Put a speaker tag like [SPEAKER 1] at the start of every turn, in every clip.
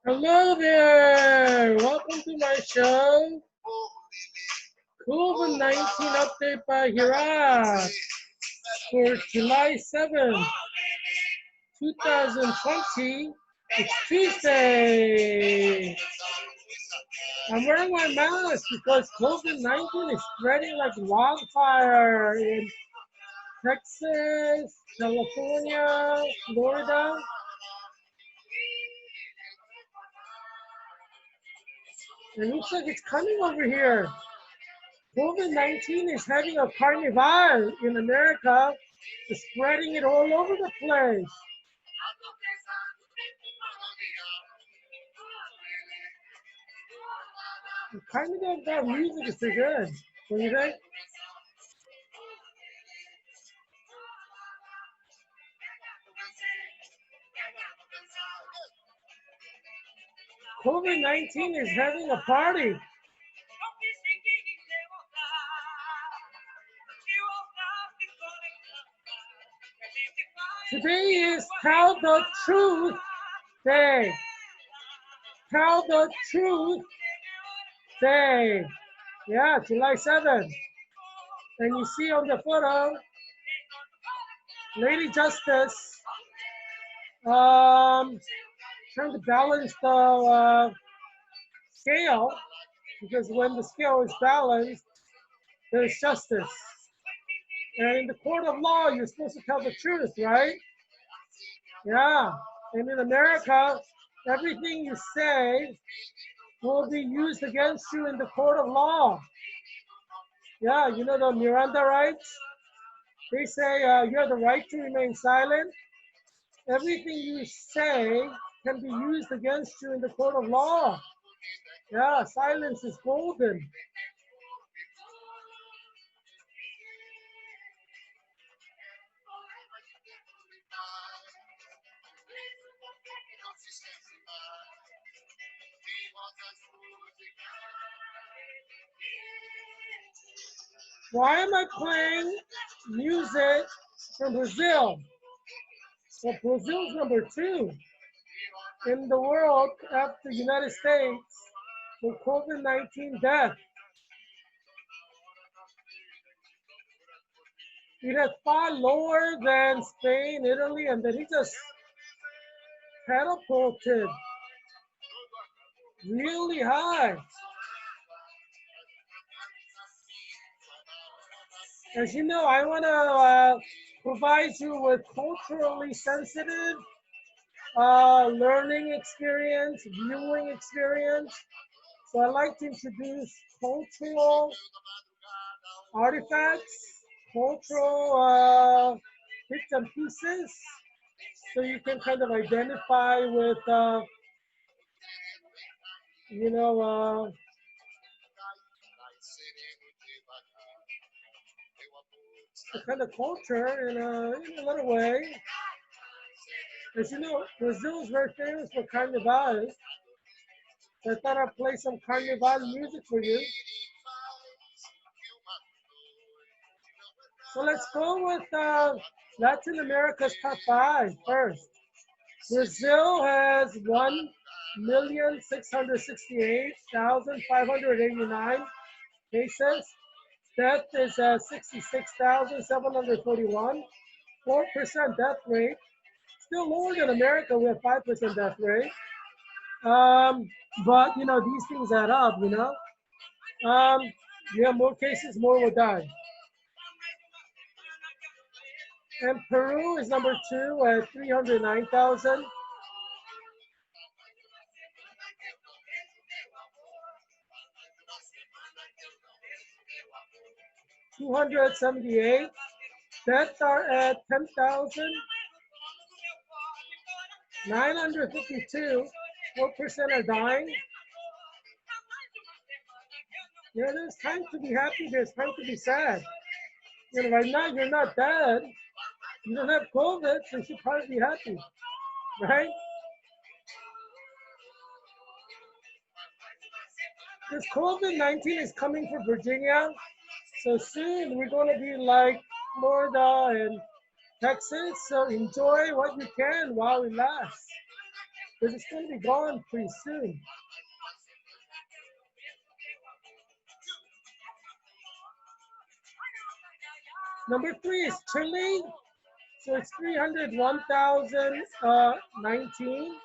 [SPEAKER 1] Hello there! Welcome to my show, COVID-19 update by Heerak for July 7th, 2020. It's Tuesday. I'm wearing my mask because COVID-19 is spreading like wildfire in Texas, California, Florida. It looks like it's coming over here. COVID-19 is having a carnival in America, spreading it all over the place. The carnival that music is pretty good. What do you think? COVID-19 is having a party. Today is Tell the Truth Day. Tell the Truth Day. Yeah, July 7th. And you see on the photo, Lady Justice trying to balance the scale, because when the scale is balanced, there's justice. And in the court of law, you're supposed to tell the truth, right? Yeah. And in America, everything you say will be used against you in the court of law. Yeah, you know the Miranda rights? They say you have the right to remain silent. Everything you say can be used against you in the court of law. Yeah, silence is golden. Why am I playing music from Brazil? Well, Brazil's number 2 in the world after the United States for COVID-19 death. It had far lower than Spain, Italy, and then he just catapulted really high. As you know, I want to provide you with culturally sensitive learning experience, viewing experience. So I like to introduce cultural artifacts, cultural bits and pieces, so you can kind of identify with, you know, the kind of culture in a little way. As you know, Brazil is very famous for carnival. So I thought I'd play some carnival music for you. So let's go with Latin America's top 5 first. Brazil has 1,668,589 cases. Death is 66,741. 4% death rate. Still lower than America with 5% death rate. But you know, these things add up, you know. You have more cases, more will die. And Peru is number 2 at 309,000. 278. Deaths are at 10,952. 4% are dying. Yeah, there's time to be happy, there's time to be sad. You know, right now you're not dead. You don't have COVID, so you should probably be happy, right? This COVID-19 is coming for Virginia, so soon we're going to be like Florida and Texas. So enjoy what you can while it lasts. because it's going to be gone pretty soon. Number 3 is Chile. So it's 301,019.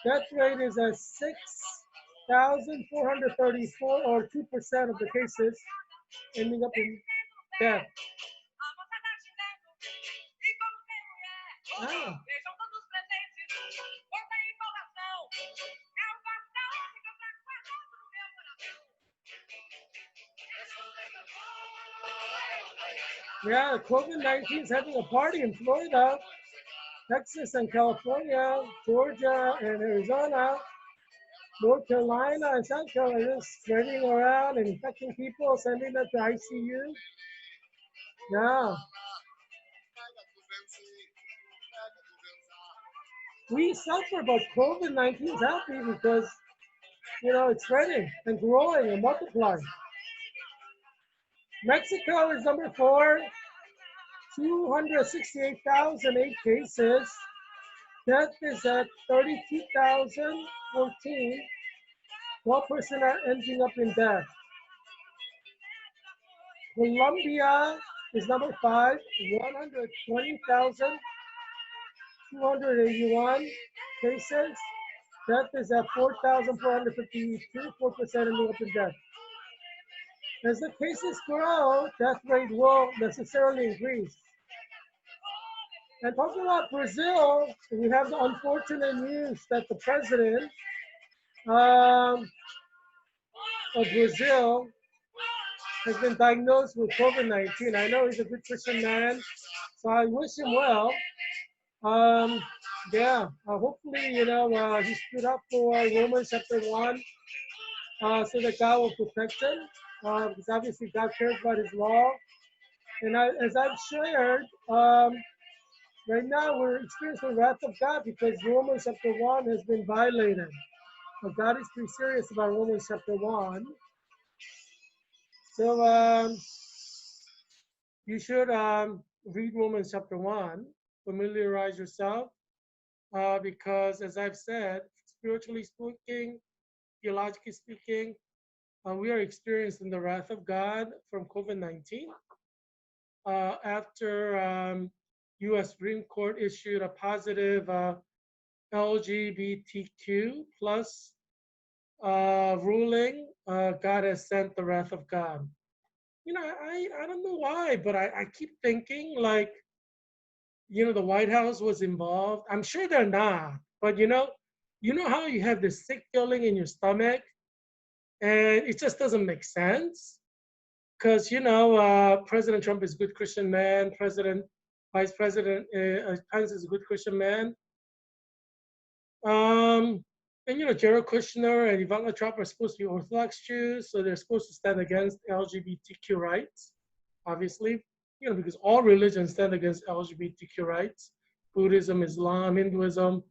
[SPEAKER 1] Death rate is at 6,434, or 2% of the cases ending up in death. Ah. Yeah, COVID-19 is having a party in Florida, Texas and California, Georgia and Arizona, North Carolina and South Carolina, spreading around and infecting people, sending them to ICU. Yeah. We suffer, but COVID-19 is happy because, it's spreading and growing and multiplying. Mexico is number 4, 268,008 cases. Death is at 32,014. 12% are ending up in death. Colombia is number 5, 120,281 cases. Death is at 4,452, 4% ending up in death. As the cases grow, death rate will necessarily increase. And talking about Brazil, we have the unfortunate news that the president of Brazil has been diagnosed with COVID-19. I know he's a good Christian man, so I wish him well. Hopefully, he stood up for Romans chapter 1, so that God will protect him, because obviously God cares about his law. And as I've shared, right now we're experiencing the wrath of God because Romans chapter 1 has been violated. But God is pretty serious about Romans chapter 1. So you should read Romans chapter 1, familiarize yourself, because as I've said, spiritually speaking, theologically speaking, we are experiencing the wrath of God from COVID-19. After U.S. Supreme Court issued a positive LGBTQ plus ruling, God has sent the wrath of God. I don't know why, but I keep thinking like, the White House was involved. I'm sure they're not, but you know how you have this sick feeling in your stomach, and it just doesn't make sense. Because President Trump is a good Christian man. Vice President Pence is a good Christian man. And Jared Kushner and Ivanka Trump are supposed to be Orthodox Jews, so they're supposed to stand against LGBTQ rights, obviously. Because all religions stand against LGBTQ rights: Buddhism, Islam, Hinduism,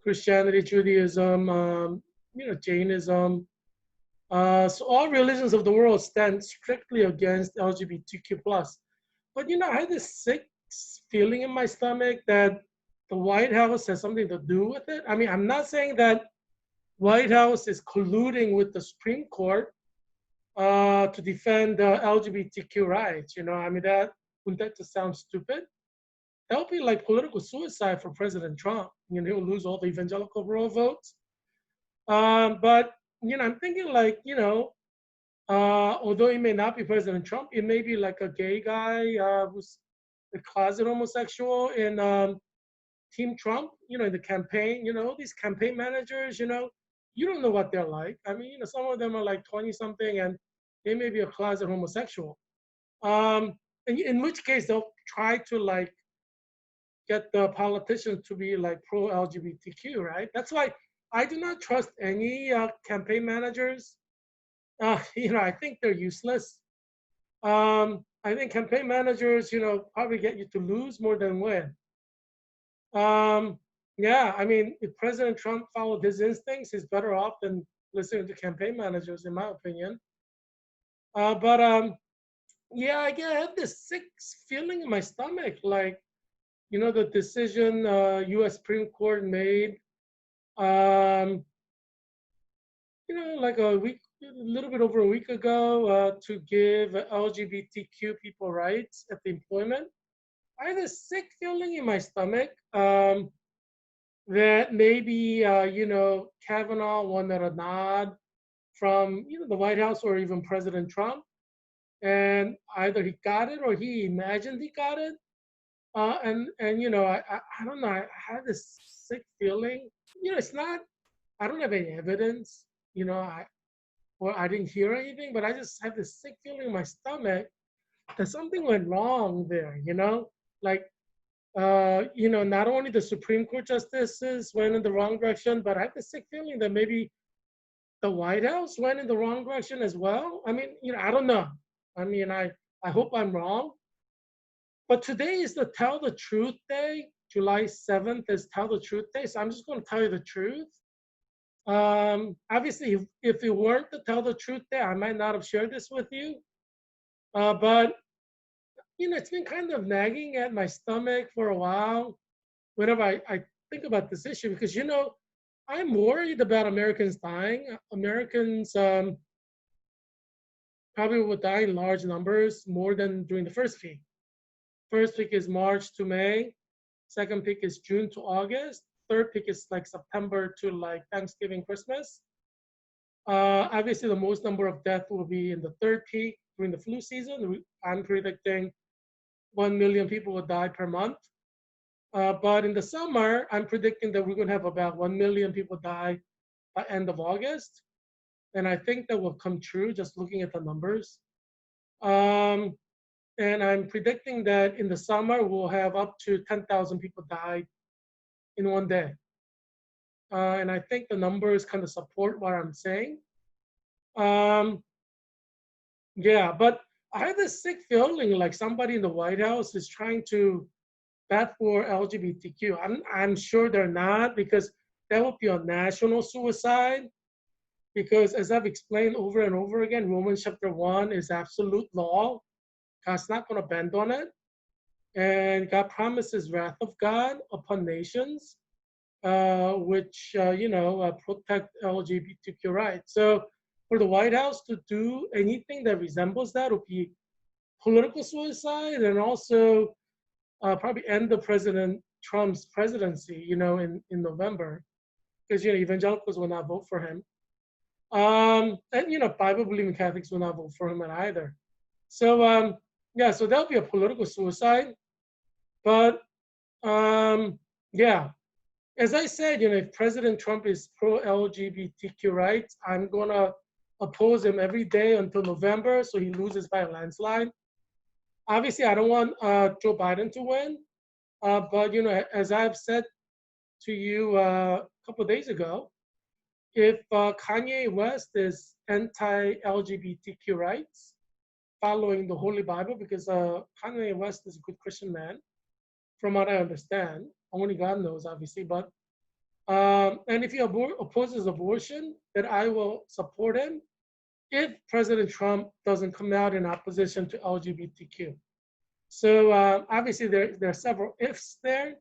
[SPEAKER 1] Christianity, Judaism, Jainism. So all religions of the world stand strictly against LGBTQ plus. But I had this sick feeling in my stomach that the White House has something to do with it. I mean, I'm not saying that White House is colluding with the Supreme Court to defend LGBTQ rights. I mean, wouldn't that just sound stupid? That would be like political suicide for President Trump. He'll lose all the evangelical rural votes. But I'm thinking like, although he may not be President Trump, it may be like a gay guy who's a closet homosexual in Team Trump, in the campaign. These campaign managers, you don't know what they're like. I mean, some of them are like 20-something and they may be a closet homosexual. And in which case they'll try to like get the politicians to be like pro-LGBTQ, right? That's why I do not trust any campaign managers. I think they're useless. I think campaign managers, probably get you to lose more than win. I mean, if President Trump followed his instincts, he's better off than listening to campaign managers, in my opinion. I have this sick feeling in my stomach, like, the decision U.S. Supreme Court made um, like a little bit over a week ago, to give LGBTQ people rights at the employment. I had a sick feeling in my stomach, that maybe, Kavanaugh wanted a nod from the White House or even President Trump, and either he got it or he imagined he got it. And I don't know. I had this sick feeling. It's not. I don't have any evidence. I didn't hear anything, but I just had this sick feeling in my stomach that something went wrong there. Like, not only the Supreme Court justices went in the wrong direction, but I have the sick feeling that maybe the White House went in the wrong direction as well. I mean, I don't know. I mean, I hope I'm wrong. But today is the Tell the Truth Day. July 7th is Tell the Truth Day. So I'm just going to tell you the truth. Obviously, if it weren't the Tell the Truth Day, I might not have shared this with you. But, it's been kind of nagging at my stomach for a while whenever I think about this issue because, I'm worried about Americans dying. Americans probably will die in large numbers more than during the first peak. First peak is March to May. Second peak is June to August. Third peak is like September to like Thanksgiving, Christmas. Obviously, the most number of deaths will be in the third peak during the flu season. I'm predicting 1 million people will die per month. But in the summer, I'm predicting that we're going to have about 1 million people die by end of August. And I think that will come true just looking at the numbers. And I'm predicting that in the summer, we'll have up to 10,000 people die in one day. And I think the numbers kind of support what I'm saying. Yeah, but I have this sick feeling like somebody in the White House is trying to bat for LGBTQ. I'm sure they're not because that would be a national suicide. Because as I've explained over and over again, Romans chapter 1 is absolute law. God's not going to bend on it. And God promises wrath of God upon nations, which, protect LGBTQ rights. So for the White House to do anything that resembles that would be political suicide and also probably end the President Trump's presidency, in November, because, evangelicals will not vote for him. And, Bible-believing Catholics will not vote for him either. So, so that'll be a political suicide. But, yeah, as I said, if President Trump is pro-LGBTQ rights, I'm going to oppose him every day until November so he loses by a landslide. Obviously, I don't want Joe Biden to win. But, as I've said to you a couple of days ago, if Kanye West is anti-LGBTQ rights, following the Holy Bible, because Kanye West is a good Christian man, from what I understand. Only God knows, obviously. But and if he opposes abortion, then I will support him if President Trump doesn't come out in opposition to LGBTQ. So obviously there are several ifs there,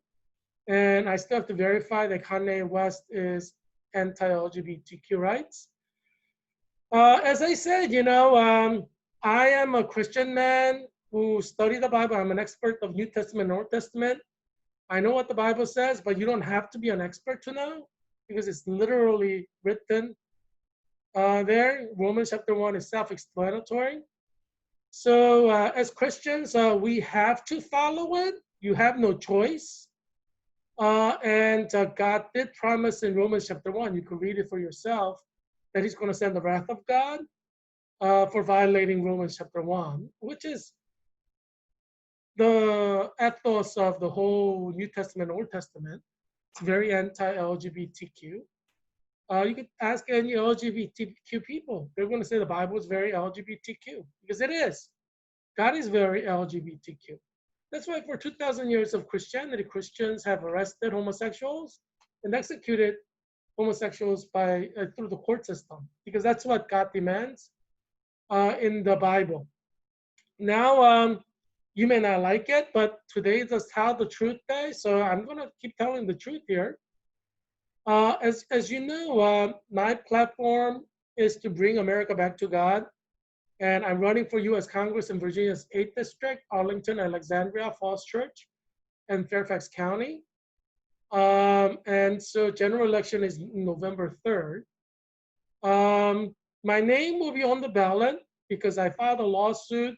[SPEAKER 1] and I still have to verify that Kanye West is anti-LGBTQ rights. As I said, I am a Christian man who studied the Bible. I'm an expert of New Testament and Old Testament. I know what the Bible says, but you don't have to be an expert to know because it's literally written there. Romans chapter 1 is self-explanatory. So as Christians, we have to follow it. You have no choice. And God did promise in Romans chapter 1, you can read it for yourself, that he's going to send the wrath of God for violating Romans chapter 1, which is the ethos of the whole New Testament, Old Testament. It's very anti-LGBTQ. You could ask any LGBTQ people. They're going to say the Bible is very LGBTQ because it is. God is very LGBTQ. That's why for 2,000 years of Christianity, Christians have arrested homosexuals and executed homosexuals through the court system because that's what God demands in the Bible. Now, you may not like it, but today is Tell the Truth Day, so I'm going to keep telling the truth here. As you know, my platform is to bring America back to God. And I'm running for U.S. Congress in Virginia's 8th District, Arlington, Alexandria, Falls Church, and Fairfax County. And so general election is November 3rd. My name will be on the ballot because I filed a lawsuit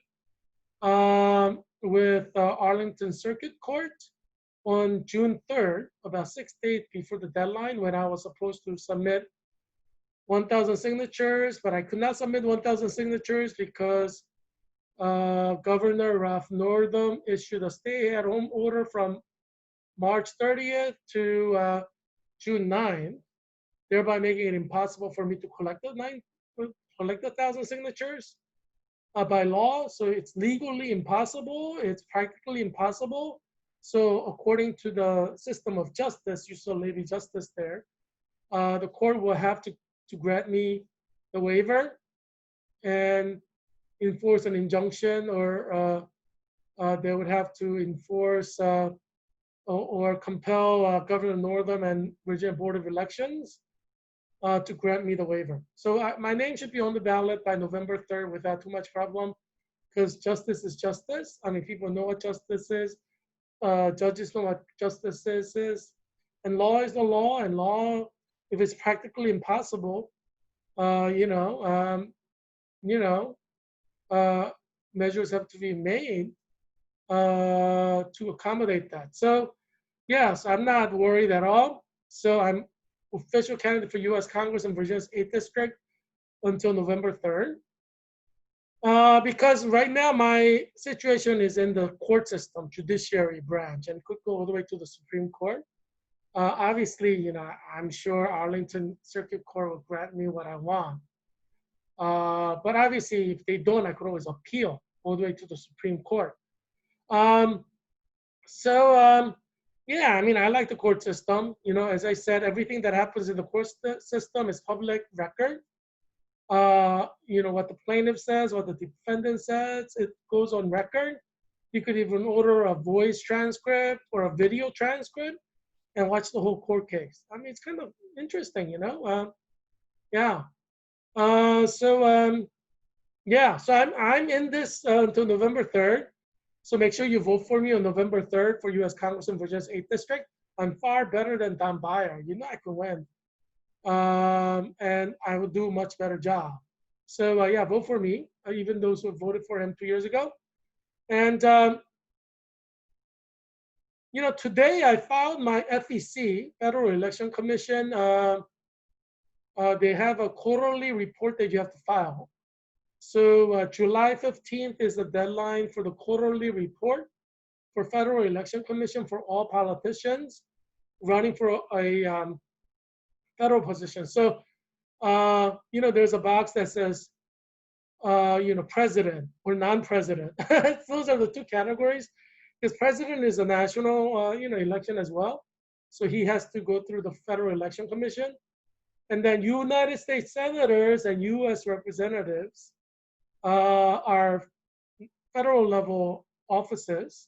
[SPEAKER 1] with Arlington Circuit Court on June 3rd, about 6 days before the deadline when I was supposed to submit 1,000 signatures, but I could not submit 1,000 signatures because Governor Ralph Northam issued a stay-at-home order from March 30th to June 9th, thereby making it impossible for me to collect the 1,000 signatures by law. So it's legally impossible. It's practically impossible. So according to the system of justice, you saw Lady Justice there, the court will have to grant me the waiver and enforce an injunction, or they would have to enforce or compel Governor Northam and Virginia Board of Elections to grant me the waiver. So my name should be on the ballot by November 3rd without too much problem, because justice is justice. I mean, people know what justice is. Judges know what justice is. And law is the law, and law, if it's practically impossible, you know, measures have to be made to accommodate that. So yes, I'm not worried at all. So I'm official candidate for U.S. Congress in Virginia's 8th District until November 3rd. Because right now my situation is in the court system, judiciary branch, and could go all the way to the Supreme Court. Obviously, you know, I'm sure Arlington Circuit Court will grant me what I want. But obviously, if they don't, I could always appeal all the way to the Supreme Court. Yeah, I mean, I like the court system. You know, as I said, everything that happens in the court system is public record. You know, what the plaintiff says, what the defendant says, it goes on record. You could even order a voice transcript or a video transcript and watch the whole court case. I mean, it's kind of interesting, you know? Yeah. Yeah, so I'm in this until November 3rd. So make sure you vote for me on November 3rd for U.S. Congress in Virginia's 8th District. I'm far better than Don Beyer. You know I can win. And I will do a much better job. So yeah, vote for me, even those who voted for him 2 years ago. And you know, today I filed my FEC, Federal Election Commission. They have a quarterly report that you have to file. So July 15th is the deadline for the quarterly report for Federal Election Commission for all politicians running for a federal position. So, you know, there's a box that says, you know, president or non-president. Those are the two categories. Because president is a national, you know, election as well. So he has to go through the Federal Election Commission. And then United States senators and U.S. representatives are federal level offices.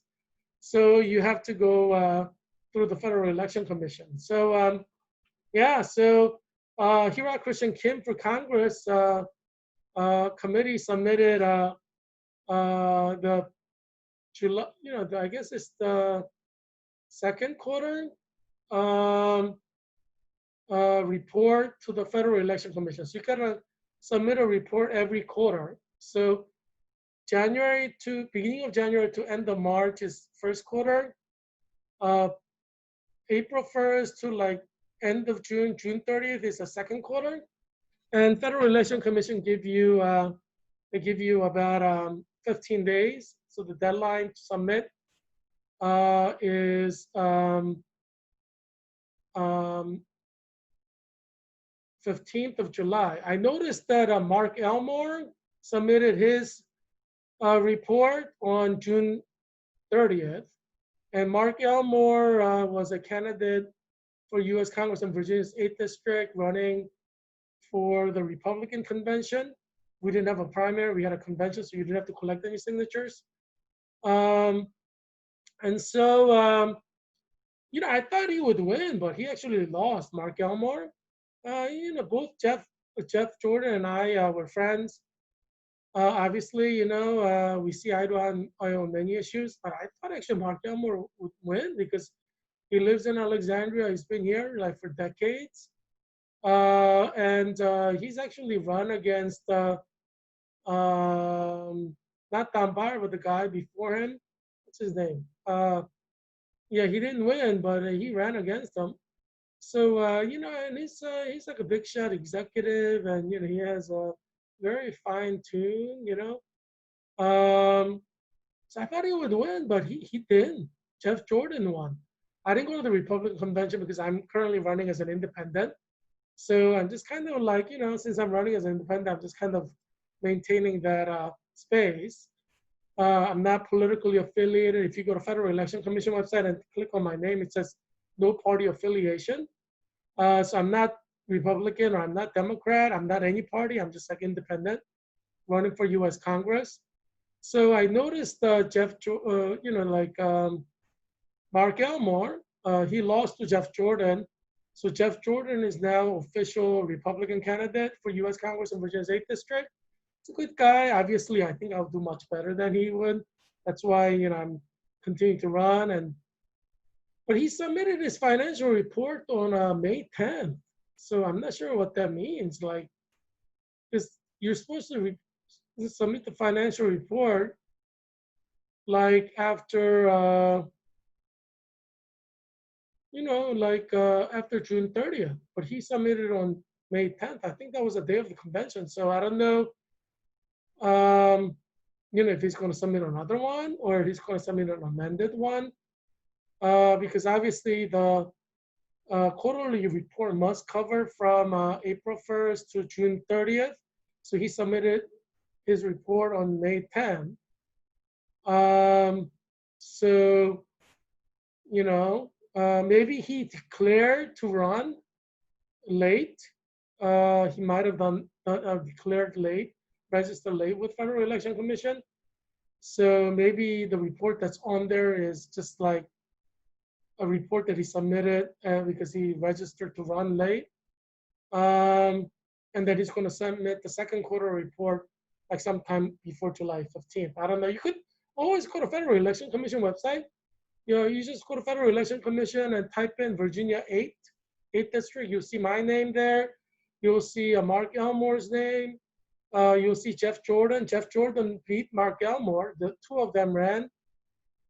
[SPEAKER 1] So you have to go through the Federal Election Commission. So yeah, so Heerak Christian Kim for Congress committee submitted the July, you know, I guess it's the second quarter report to the Federal Election Commission. So you gotta submit a report every quarter. So beginning of January to end of March is first quarter. April 1st to like end of June, June 30th is the second quarter. And Federal Election Commission they give you about 15 days. So the deadline to submit is 15th of July. I noticed that Mark Elmore submitted his report on June 30th. And Mark Elmore was a candidate for U.S. Congress in Virginia's 8th District running for the Republican convention. We didn't have a primary, we had a convention, so you didn't have to collect any signatures. And so, I thought he would win, but he actually lost. Mark Elmore. Both Jeff Jordan and I were friends. Obviously, we see eye on many issues, but I thought actually Mark Elmore would win because he lives in Alexandria. He's been here like for decades. And he's actually run against not Tom Byer, but the guy before him. What's his name? Yeah, he didn't win, but he ran against him. So and he's like a big shot executive, and he has a very fine tune. So I thought he would win, but he didn't. Jeff Jordan won. I didn't go to the Republican convention because I'm currently running as an independent. So I'm just kind of like, since I'm running as an independent, I'm just kind of maintaining that space. I'm not politically affiliated. If you go to Federal Election Commission website and click on my name, it says no party affiliation. So I'm not Republican or I'm not Democrat. I'm not any party. I'm just like independent, running for U.S. Congress. So I noticed Mark Elmore, he lost to Jeff Jordan. So Jeff Jordan is now official Republican candidate for U.S. Congress in Virginia's 8th District. He's a good guy. Obviously, I think I'll do much better than he would. That's why, I'm continuing to run. But he submitted his financial report on May 10th. So I'm not sure what that means. Like, because you're supposed to submit the financial report like after after June 30th, but he submitted on May 10th. I think that was the day of the convention. So I don't know, if he's going to submit another one or if he's going to submit an amended one, because obviously the quarterly report must cover from April 1st to June 30th. So he submitted his report on May 10th. So, maybe he declared to run late. He might have declared late, registered late with Federal Election Commission. So maybe the report that's on there is just like a report that he submitted because he registered to run late. And that he's going to submit the second quarter report like sometime before July 15th. I don't know. You could always go to Federal Election Commission website. You just go to Federal Election Commission and type in Virginia 8th District. You'll see my name there. You'll see Mark Elmore's name. You'll see Jeff Jordan. Jeff Jordan beat Mark Elmore. The two of them ran.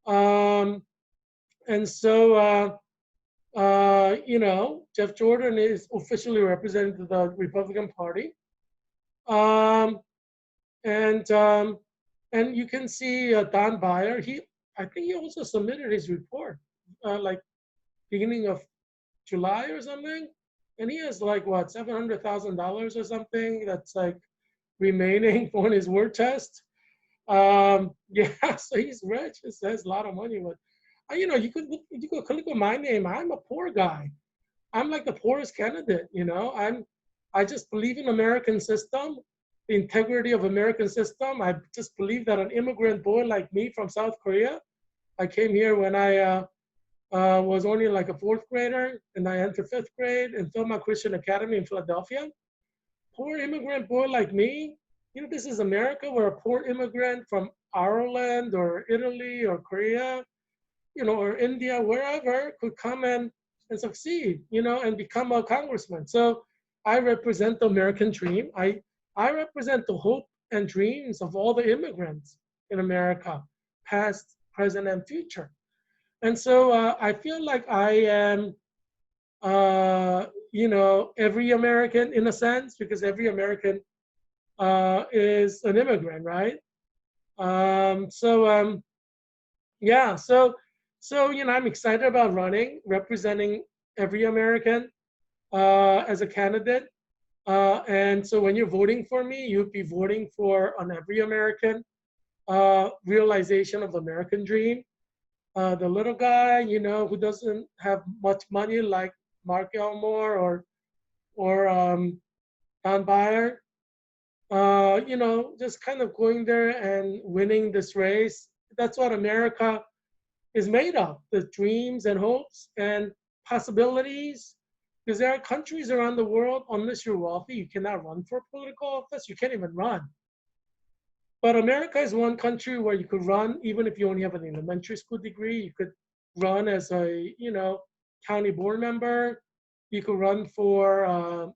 [SPEAKER 1] And so, Jeff Jordan is officially representing the Republican Party. And you can see Don Byer. I think he also submitted his report like beginning of July or something. And he has like what, $700,000 or something that's like remaining on his war chest. Yeah, so he's rich. He has a lot of money. But you could click on my name. I'm a poor guy. I'm like the poorest candidate. I just believe in American system, the integrity of American system. I just believe that an immigrant boy like me from South Korea, I came here when I was only like a fourth grader, and I entered fifth grade in Philmont Christian Academy in Philadelphia. Poor immigrant boy like me, this is America, where a poor immigrant from Ireland or Italy or Korea, or India, wherever, could come and succeed, and become a congressman. So I represent the American dream. I represent the hope and dreams of all the immigrants in America, past, present, and future. And so I feel like I am, every American in a sense, because every American is an immigrant, right? Yeah, so I'm excited about running, representing every American as a candidate. And so when you're voting for me, you'd be voting for an every American realization of the American dream. The little guy, who doesn't have much money like Mark Elmore or Don Byer, just kind of going there and winning this race. That's what America is made of, the dreams and hopes and possibilities. Because there are countries around the world, unless you're wealthy, you cannot run for political office. You can't even run. But America is one country where you could run even if you only have an elementary school degree. You could run as a, county board member. You could run for,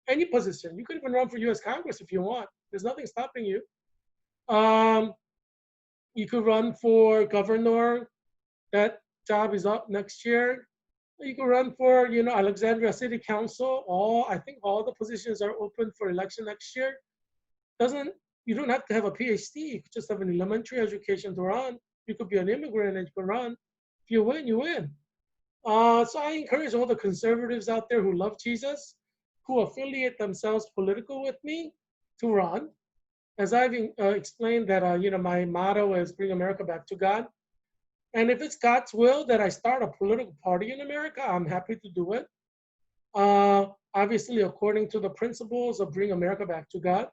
[SPEAKER 1] any position. You could even run for U.S. Congress if you want. There's nothing stopping you. Um, you could run for governor. That job is up next year. You could run for, Alexandria City Council. I think all the positions are open for election next year. You don't have to have a PhD. You could just have an elementary education to run. You could be an immigrant and you can run. If you win, you win. So I encourage all the conservatives out there who love Jesus, who affiliate themselves political with me, to run. As I've explained that, my motto is bring America back to God. And if it's God's will that I start a political party in America, I'm happy to do it. Obviously, according to the principles of bring America back to God.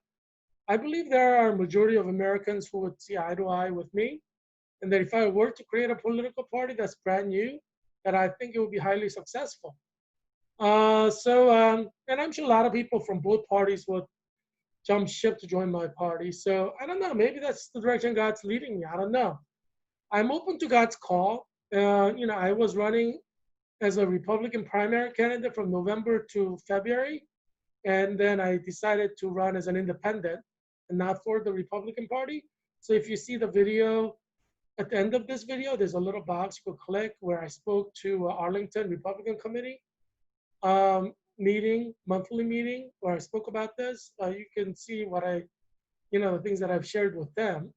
[SPEAKER 1] I believe there are a majority of Americans who would see eye to eye with me. And that if I were to create a political party that's brand new, that I think it would be highly successful. And I'm sure a lot of people from both parties would jump ship to join my party. So I don't know, maybe that's the direction God's leading me. I don't know. I'm open to God's call. I was running as a Republican primary candidate from November to February. And then I decided to run as an independent and not for the Republican Party. So if you see the video, at the end of this video, there's a little box you could click where I spoke to Arlington Republican Committee monthly meeting, where I spoke about this. You can see what the things that I've shared with them.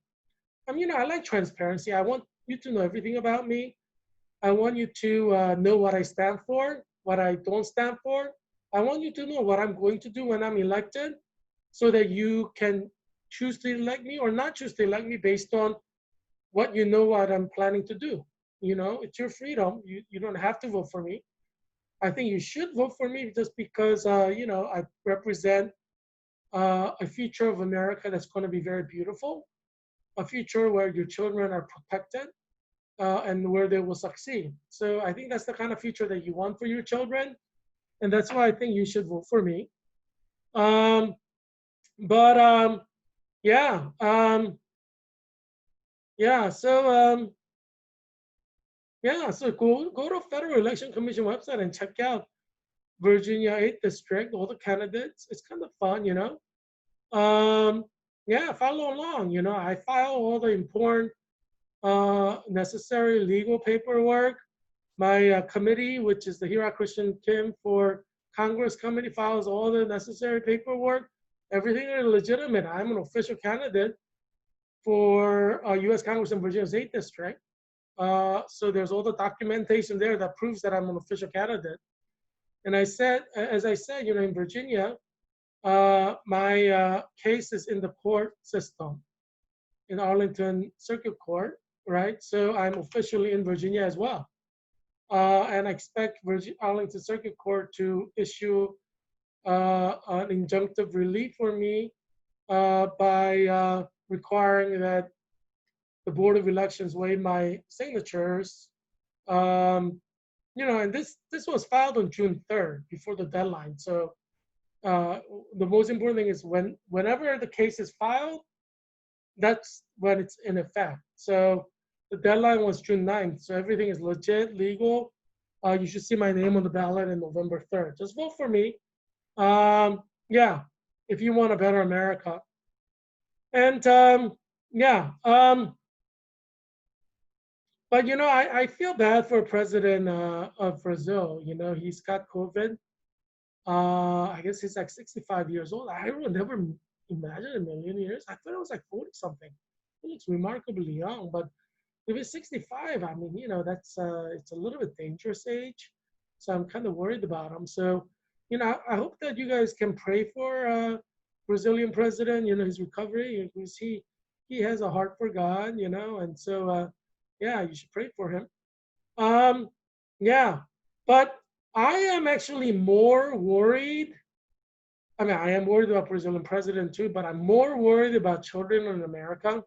[SPEAKER 1] I like transparency. I want you to know everything about me. I want you to know what I stand for, what I don't stand for. I want you to know what I'm going to do when I'm elected so that you can choose to elect me or not choose to elect me based on what what I'm planning to do. It's your freedom. You don't have to vote for me. I think you should vote for me just because, I represent a future of America that's going to be very beautiful, a future where your children are protected and where they will succeed. So I think that's the kind of future that you want for your children. And that's why I think you should vote for me. Yeah. So go to Federal Election Commission website and check out Virginia 8th District, all the candidates. It's kind of fun, follow along. I file all the important necessary legal paperwork. My committee, which is the Heerak Christian Kim for Congress Committee, files all the necessary paperwork. Everything is legitimate. I'm an official candidate for U.S. Congress in Virginia's 8th District. So there's all the documentation there that proves that I'm an official candidate. And as I said, in Virginia, my case is in the court system, in Arlington Circuit Court, right? So I'm officially in Virginia as well. And I expect Arlington Circuit Court to issue an injunctive relief for me by requiring that the Board of Elections waive my signatures. And this was filed on June 3rd, before the deadline. So the most important thing is whenever the case is filed, that's when it's in effect. So the deadline was June 9th. So everything is legit, legal. You should see my name on the ballot on November 3rd. Just vote for me. If you want a better America. And but I feel bad for President of Brazil. He's got COVID. I guess he's like 65 years old. I would never imagine a million years. I thought it was like 40 something. He looks remarkably young, but if he's 65, I mean, that's it's a little bit dangerous age. So I'm kind of worried about him. So, I hope that you guys can pray for Brazilian president, his recovery, because he has a heart for God, and so you should pray for him. But I am actually more worried. I mean, I am worried about Brazilian president too, but I'm more worried about children in America.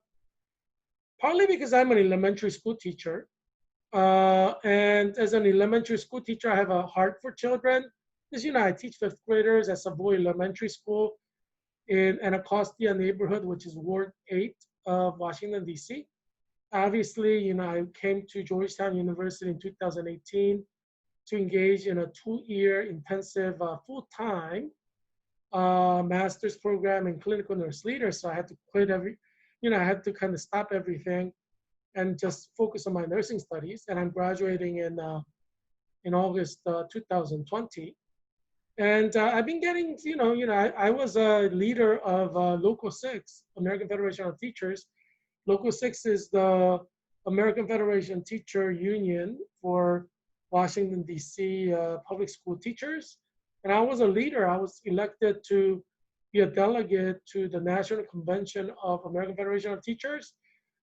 [SPEAKER 1] Partly because I'm an elementary school teacher, And as an elementary school teacher, I have a heart for children. Because, I teach fifth graders at Savoy Elementary School in Anacostia neighborhood, which is Ward 8 of Washington, D.C. Obviously, I came to Georgetown University in 2018 to engage in a 2-year intensive full-time master's program in clinical nurse leader. So I had to quit I had to kind of stop everything and just focus on my nursing studies. And I'm graduating in August 2020. And I've been getting, I was a leader of Local 6, American Federation of Teachers. Local 6 is the American Federation Teacher Union for Washington, D.C. Public school teachers. And I was a leader. I was elected to be a delegate to the National Convention of American Federation of Teachers.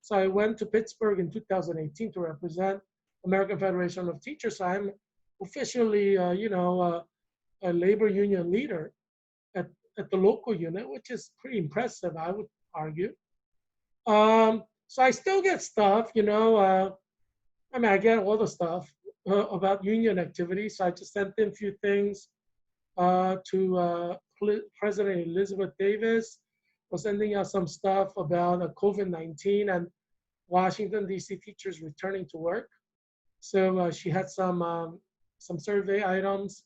[SPEAKER 1] So I went to Pittsburgh in 2018 to represent American Federation of Teachers. So I'm officially, a labor union leader at the local unit, which is pretty impressive, I would argue. So I still get stuff, I get all the stuff about union activities. So I just sent in a few things to President Elizabeth Davis. We're sending out some stuff about COVID-19 and Washington, D.C. teachers returning to work. So she had some survey items.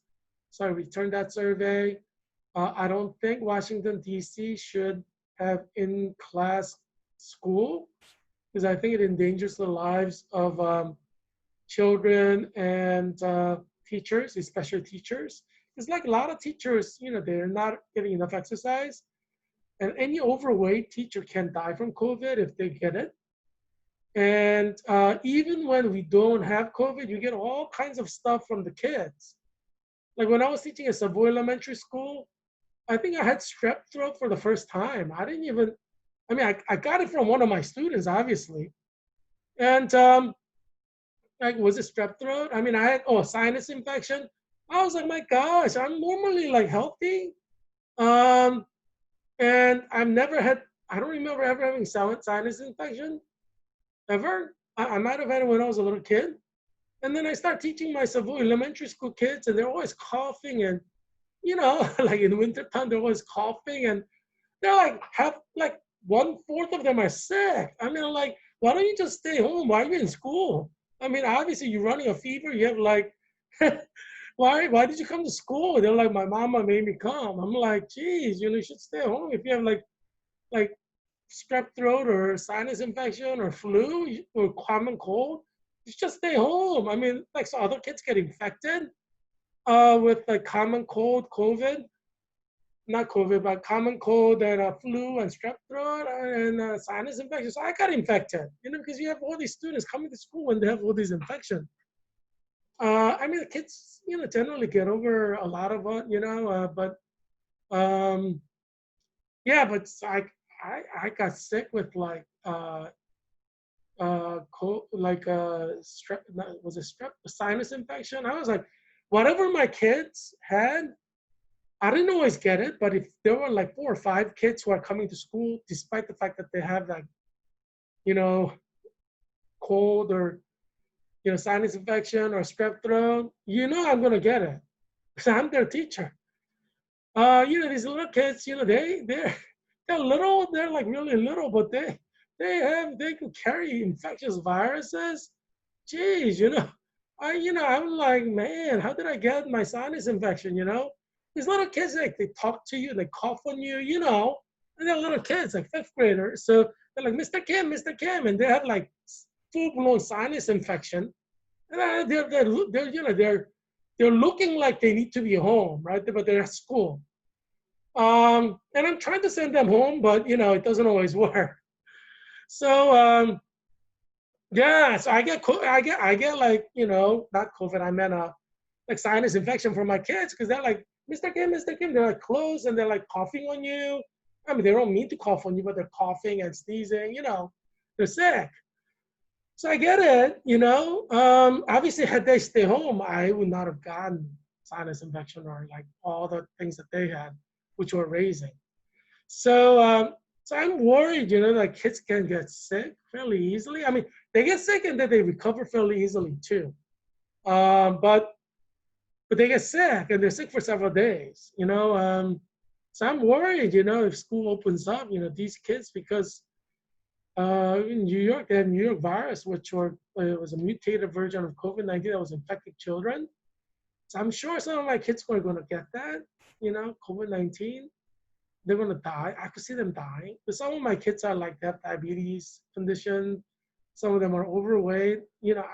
[SPEAKER 1] So I returned that survey. I don't think Washington, D.C. should have in-class school because I think it endangers the lives of children and teachers, especially teachers. It's like a lot of teachers, they're not getting enough exercise. And any overweight teacher can die from COVID if they get it. And even when we don't have COVID, you get all kinds of stuff from the kids. Like when I was teaching at Savoy Elementary School, I think I had strep throat for the first time. I got it from one of my students, obviously. And was it strep throat? I had, sinus infection. I was like, my gosh, I'm normally like healthy. And I've never had, I don't remember ever having sinus infection, ever. I might have had it when I was a little kid. And then I start teaching my Savoy Elementary School kids, and they're always coughing. And, like in wintertime, they're always coughing. And they're like, 1/4 of them are sick. Like, why don't you just stay home? Why are you in school? Obviously, you're running a fever. You have like, why did you come to school? They're like, my mama made me come. I'm like, geez, you should stay home. If you have like strep throat or sinus infection or flu or common cold, you just stay home. So other kids get infected with like common cold, COVID, not COVID, but common cold and flu and strep throat and sinus infection. So I got infected, because you have all these students coming to school when they have all these infections. The kids, generally get over a lot of it, but yeah, but I got sick with like strep, was it strep, sinus infection? I was like, whatever my kids had, I didn't always get it, but if there were like 4 or 5 kids who are coming to school, despite the fact that they have like, cold or, sinus infection or strep throat, I'm gonna get it because I'm their teacher. These little kids, they're little, they're like really little, but they can carry infectious viruses. Geez, I'm like, man, how did I get my sinus infection? These little kids, like they talk to you, they cough on you, and they're little kids, like 5th graders. So they're like, Mr. Kim, Mr. Kim, and they have like full-blown sinus infection, and they're looking like they need to be home, right? But they're at school. And I'm trying to send them home, but it doesn't always work. So yeah, so I get like, not COVID, I meant like sinus infection from my kids because they're like, Mr. Kim, Mr. Kim, they're like close and they're like coughing on you. They don't mean to cough on you, but they're coughing and sneezing, they're sick. So I get it, obviously had they stay home, I would not have gotten sinus infection or like all the things that they had, which were raising. So, so I'm worried, like kids can get sick fairly easily. they get sick and then they recover fairly easily too. But they get sick and they're sick for several days, you know. So I'm worried, you know, if school opens up, you know, these kids, because in New York, they had New York virus, which it was a mutated version of COVID-19 that was infecting children. So I'm sure some of my kids are going to get that, you know, COVID-19. They're going to die. I could see them dying. But some of my kids are like, they have diabetes condition. Some of them are overweight. You know,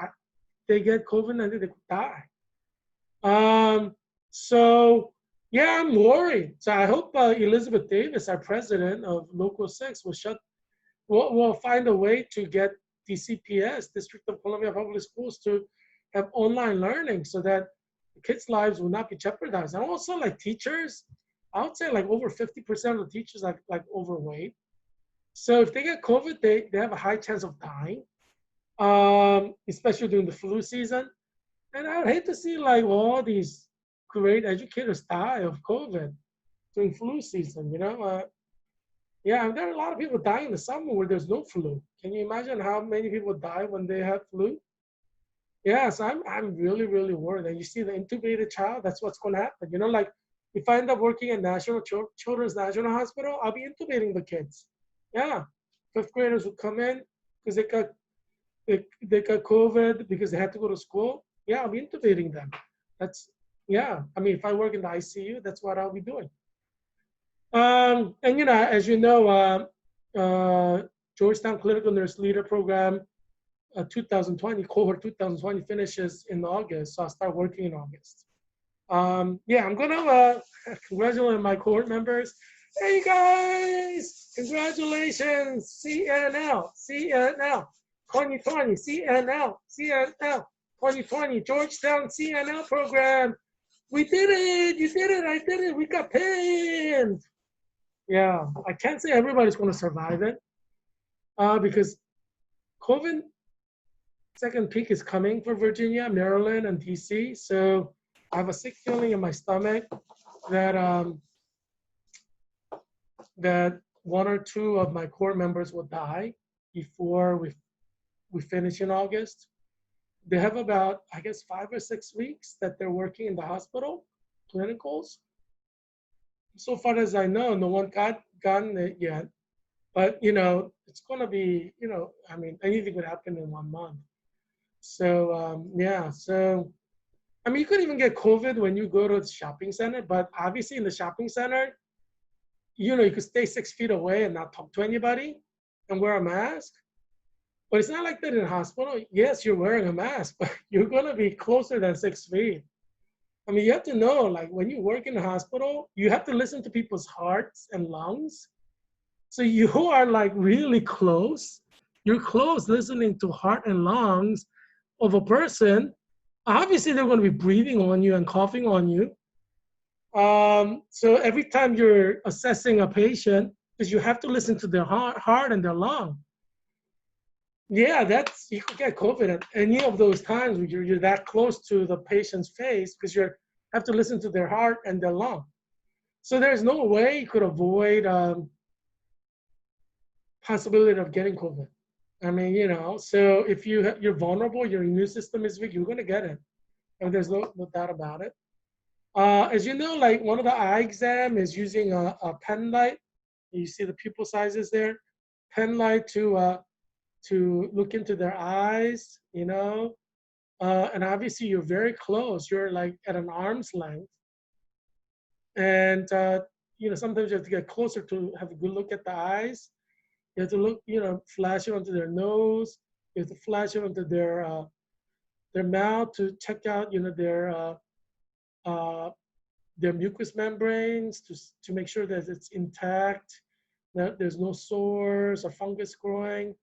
[SPEAKER 1] they get COVID-19, they could die. So yeah, I'm worried. So I hope Elizabeth Davis, our president of Local 6, will find a way to get DCPS, District of Columbia Public Schools, to have online learning so that the kids' lives will not be jeopardized. And also, like teachers, I would say like over 50% of the teachers are like overweight. So if they get COVID, they have a high chance of dying, especially during the flu season. And I would hate to see like all these great educators die of COVID during flu season, you know? Yeah, and there are a lot of people dying in the summer where there's no flu. Can you imagine how many people die when they have flu? Yeah, so I'm really, really worried. And you see the intubated child, that's what's going to happen. You know, like if I end up working at Children's National Hospital, I'll be intubating the kids. Yeah, fifth graders who come in because they got COVID because they had to go to school. Yeah, I'll be intubating them. Yeah. I mean, if I work in the ICU, that's what I'll be doing. And you know, as you know, Georgetown Clinical Nurse Leader Program 2020, cohort 2020 finishes in August, so I'll start working in August. Yeah, I'm gonna congratulate my cohort members. Hey you guys, congratulations, CNL 2020, CNL 2020, Georgetown CNL program. We did it, you did it, I did it, we got pinned. Yeah, I can't say everybody's gonna survive it because COVID second peak is coming for Virginia, Maryland, and DC. So I have a sick feeling in my stomach that that one or two of my core members will die before we finish in August. They have about, I guess, 5 or 6 weeks that they're working in the hospital, clinicals. So far as I know, no one gotten it yet. But, you know, it's going to be, you know, I mean, anything could happen in 1 month. So, yeah, so, I mean, you could even get COVID when you go to the shopping center, but obviously in the shopping center, you know, you could stay 6 feet away and not talk to anybody and wear a mask. But it's not like that in a hospital. Yes, you're wearing a mask, but you're going to be closer than 6 feet. I mean, you have to know, like, when you work in a hospital, you have to listen to people's hearts and lungs. So you are, like, really close. You're close listening to heart and lungs of a person. Obviously, they're going to be breathing on you and coughing on you. So every time you're assessing a patient, because you have to listen to their heart and their lung. Yeah, you could get COVID at any of those times when you're that close to the patient's face because you have to listen to their heart and their lung. So there's no way you could avoid possibility of getting COVID. I mean, you know, so if you're vulnerable, your immune system is weak, you're going to get it. And there's no doubt about it. As you know, like one of the eye exam is using a pen light. You see the pupil sizes there. Pen light to look into their eyes, you know. And obviously you're very close. You're like at an arm's length. And, you know, sometimes you have to get closer to have a good look at the eyes. You have to look, you know, flash it onto their nose. You have to flash it onto their mouth to check out, you know, their mucous membranes to make sure that it's intact, that there's no sores or fungus growing.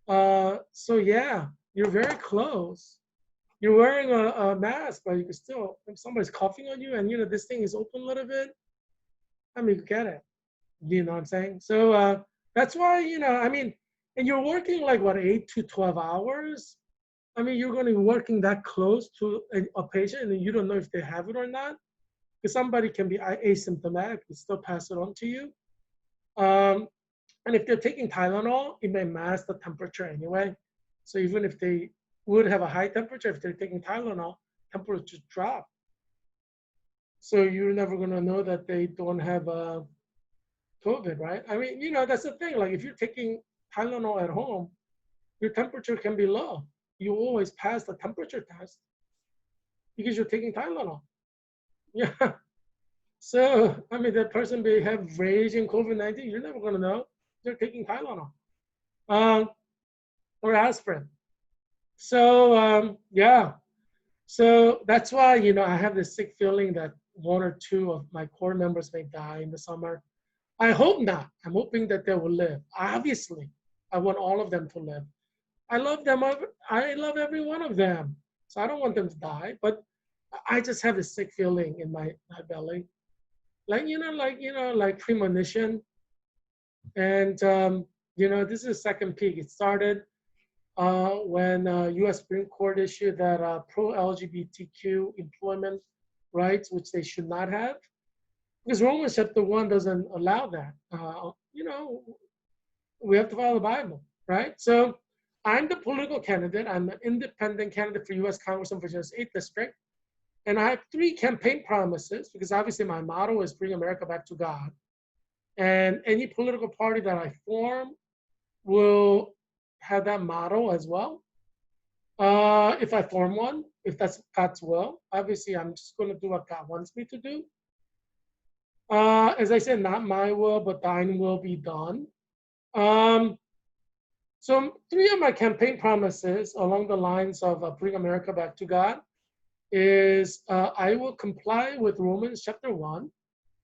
[SPEAKER 1] So yeah, you're very close. You're wearing a mask, but you can still, if somebody's coughing on you and, you know, this thing is open a little bit, I mean, you get it. You know what I'm saying? So that's why, you know, I mean, and you're working like, what, 8 to 12 hours? I mean, you're going to be working that close to a patient and you don't know if they have it or not. Because somebody can be asymptomatic and still pass it on to you. And if they're taking Tylenol, it may mask the temperature anyway. So even if they would have a high temperature, if they're taking Tylenol, temperature drop. So you're never gonna know that they don't have COVID, right? I mean, that's the thing. Like if you're taking Tylenol at home, your temperature can be low. You always pass the temperature test because you're taking Tylenol. Yeah. So, I mean, that person may have raging COVID-19. You're never going to know. They're taking Tylenol um, or aspirin. So, yeah. So that's why, I have this sick feeling that one or two of my core members may die in the summer. I hope not. I'm hoping that they will live. Obviously, I want all of them to live. I love them. I love every one of them. So I don't want them to die. But I just have a sick feeling in my belly. Like premonition. And, this is the second peak. It started when U.S. Supreme Court issued that pro-LGBTQ employment rights, which they should not have, because Romans chapter 1 doesn't allow that. We have to follow the Bible, right? So I'm the political candidate. I'm an independent candidate for U.S. Congress in Virginia's 8th District. And I have 3 campaign promises, because obviously my motto is bring America back to God. And any political party that I form will have that motto as well. If I form one, if that's God's will, obviously I'm just going to do what God wants me to do. As I said, not my will, but thine will be done. So 3 of my campaign promises along the lines of bring America back to God is I will comply with Romans chapter 1,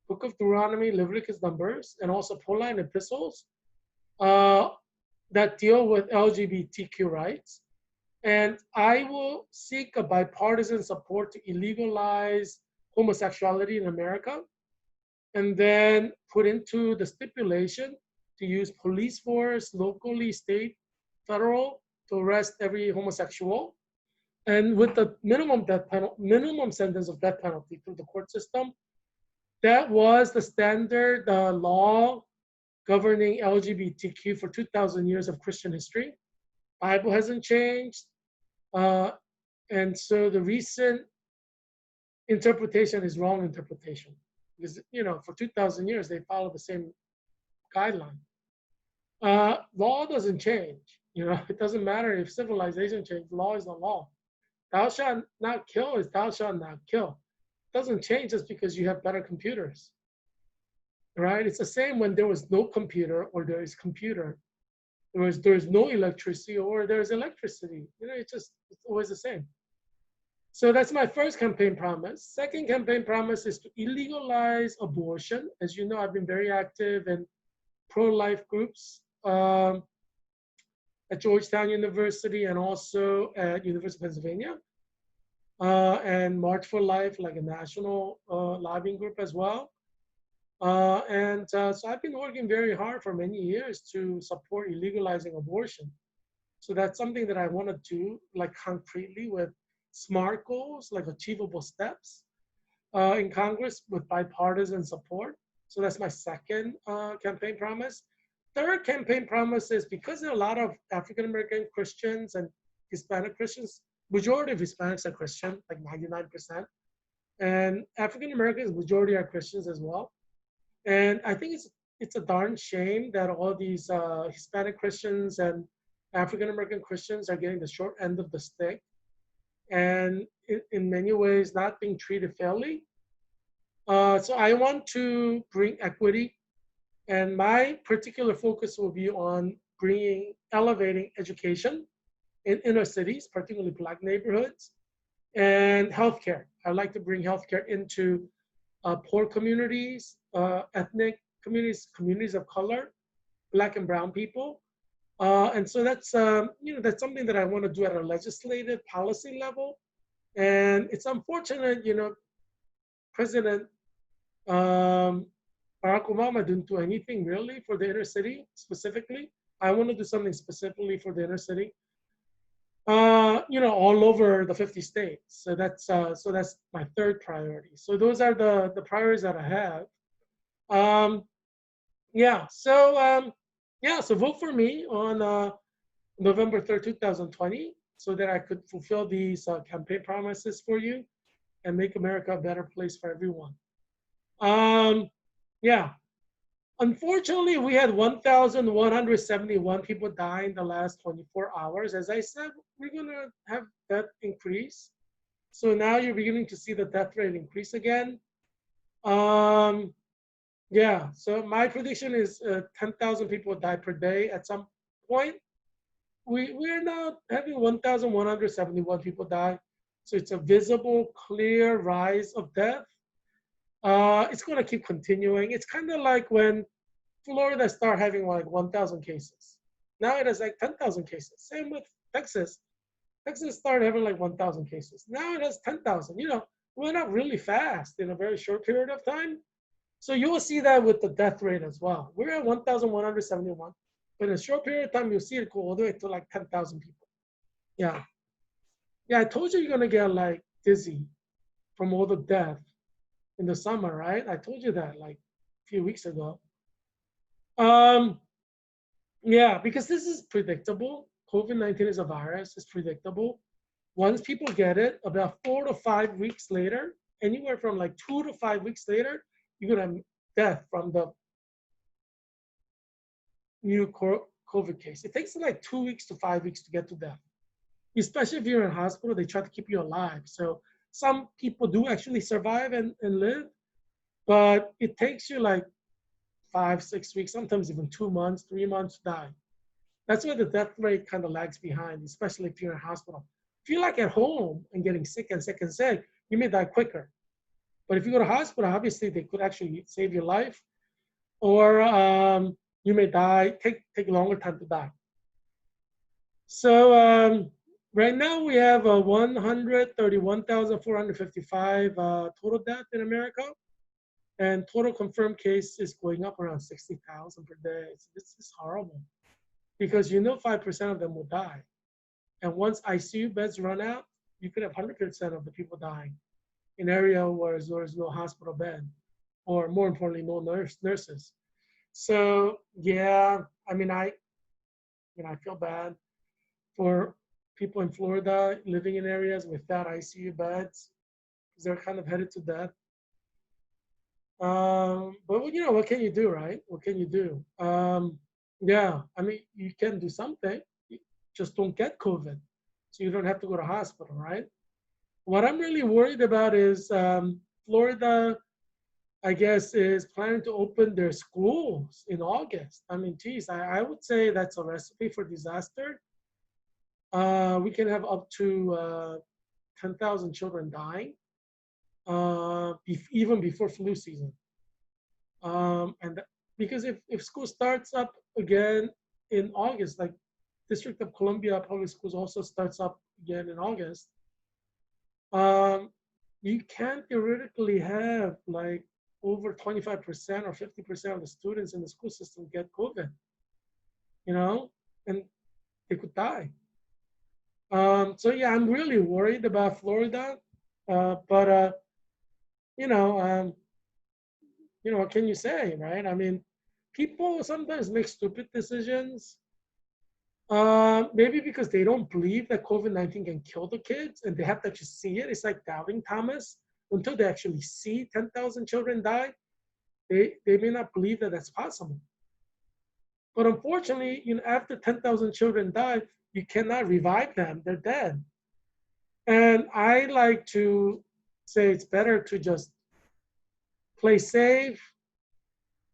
[SPEAKER 1] Book of Deuteronomy, Leviticus, Numbers, and also Pauline epistles that deal with LGBTQ rights. And I will seek a bipartisan support to illegalize homosexuality in America, and then put into the stipulation to use police force, locally, state, federal, to arrest every homosexual. And with the minimum sentence of death penalty through the court system, that was the standard law governing LGBTQ for 2,000 years of Christian history. Bible hasn't changed. And so the recent interpretation is wrong interpretation. Because, for 2,000 years, they follow the same guideline. Law doesn't change. It doesn't matter if civilization changes, law is the law. Thou shalt not kill is thou shalt not kill. It doesn't change just because you have better computers. Right? It's the same when there was no computer or there is computer. There is no electricity or there is electricity. It's always the same. So that's my first campaign promise. Second campaign promise is to illegalize abortion. As you know, I've been very active in pro-life groups at Georgetown University and also at University of Pennsylvania. And March for Life, like a national lobbying group as well. So I've been working very hard for many years to support illegalizing abortion. So that's something that I want to do, like concretely with SMART goals, like achievable steps in Congress with bipartisan support. So that's my second campaign promise. Third campaign promise is because there are a lot of African-American Christians and Hispanic Christians, majority of Hispanics are Christian, like 99%. And African-Americans, majority are Christians as well. And I think it's a darn shame that all these Hispanic Christians and African-American Christians are getting the short end of the stick and in many ways not being treated fairly. So I want to bring equity, and my particular focus will be on elevating education in inner cities, particularly Black neighborhoods, and healthcare. I'd like to bring healthcare into poor communities, ethnic communities of color, Black and brown people. And so that's something that I want to do at a legislative policy level. And it's unfortunate, President Barack Obama didn't do anything really for the inner city specifically. I want to do something specifically for the inner city. All over the 50 states. So that's my third priority. So those are the priorities that I have. So vote for me on November 3rd, 2020, so that I could fulfill these campaign promises for you and make America a better place for everyone. Yeah, unfortunately, we had 1,171 people die in the last 24 hours. As I said, we're going to have that increase. So now you're beginning to see the death rate increase again. Yeah, so my prediction is 10,000 people die per day at some point. We're now having 1,171 people die. So it's a visible, clear rise of death. It's going to keep continuing. It's kind of like when Florida started having like 1,000 cases. Now it has like 10,000 cases. Same with Texas. Texas started having like 1,000 cases. Now it has 10,000. You know, went up really fast in a very short period of time. So you will see that with the death rate as well. We're at 1,171. But in a short period of time, you'll see it go all the way to like 10,000 people. Yeah. Yeah, I told you you're going to get like dizzy from all the death in the summer, right? I told you that like a few weeks ago. Yeah, because this is predictable. COVID-19 is a virus, it's predictable. Once people get it, about 4 to 5 weeks later, anywhere from like 2 to 5 weeks later, you're gonna have death from the new COVID case. It takes like 2 weeks to 5 weeks to get to death. Especially if you're in hospital, they try to keep you alive. So some people do actually survive and live, but it takes you like 5, 6 weeks, sometimes even 2 months, 3 months to die. That's why the death rate kind of lags behind, especially if you're in a hospital. If you're like at home and getting sick and sick and sick, you may die quicker. But if you go to hospital, obviously they could actually save your life, or you may die, take a longer time to die. So right now we have 131,455 total death in America, and total confirmed cases going up around 60,000 per day. This is horrible because 5% of them will die. And once ICU beds run out, you could have 100% of the people dying in an area where there's no hospital bed, or more importantly, no nurses. So yeah, I mean, I feel bad for people in Florida living in areas without ICU beds because they're kind of headed to death. But what can you do, right? What can you do? Yeah, I mean, you can do something. Just don't get COVID, so you don't have to go to hospital, right? What I'm really worried about is Florida, I guess, is planning to open their schools in August. I mean, geez, I would say that's a recipe for disaster. We can have up to 10,000 children dying, even before flu season. And because if school starts up again in August, like District of Columbia Public Schools also starts up again in August, you can theoretically have like over 25% or 50% of the students in the school system get COVID, and they could die. So yeah, I'm really worried about Florida, but what can you say, right? I mean, people sometimes make stupid decisions. Maybe because they don't believe that COVID-19 can kill the kids, and they have to actually see it. It's like doubting Thomas. Until they actually see 10,000 children die, they may not believe that that's possible. But unfortunately, after 10,000 children die, you cannot revive them. They're dead. And I like to say it's better to just play safe.